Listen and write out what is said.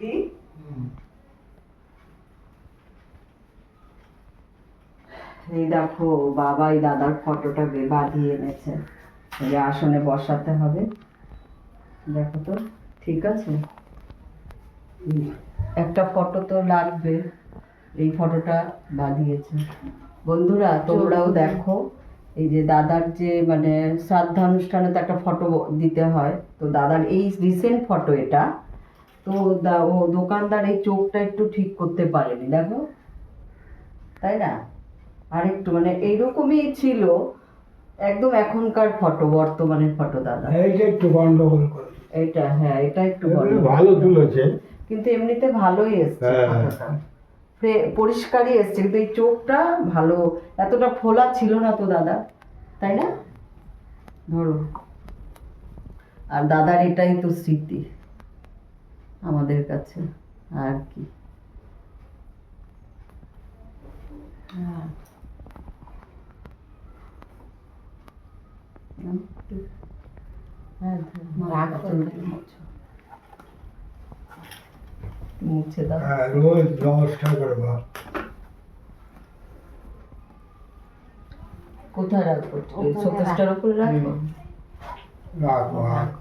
দি এই দেখো বাবাই দাদার ফটোটা বাঁধিয়ে এনেছে, এই আসনে বসাতে হবে। দেখো তো ঠিক আছে, একটা ফটো তো লাগবে, এই ফটোটা বাঁধিয়েছে। বন্ধুরা তোমরাও দেখো, এই যে দাদার যে মানে শ্রাদ্ধানুষ্ঠানে তো একটা ফটো দিতে হয়, তো দাদার এই রিসেন্ট ফটো এটা। তো ও দোকানদার এই চোখটা একটু ঠিক করতে পারেনি, দেখো, তাই না? আরেকটু মানে এইরকমই ছিল একদম, এখনকার ফটো, বর্তমানের ফটো দাদা। এইটা একটু গন্ডগোল করে, এটা হ্যাঁ, এটা একটু ভালো তুলেছে, কিন্তু এমনিতে ভালোই এসছে ফটোটা, পরিষ্কারই এসছে, কিন্তু এই চোখটা ভালো, এতটা ফোলা ছিল না তো দাদা, তাই না? ধরো, আর দাদার এটাই তো স্মৃতি আমাদের কাছে, আর কি। হ্যাঁ, মুছে দাও। রোজ নমস্কার করে বা কোথায় রাখবো? শোকেসটার উপরে রাখবো। রাখবো।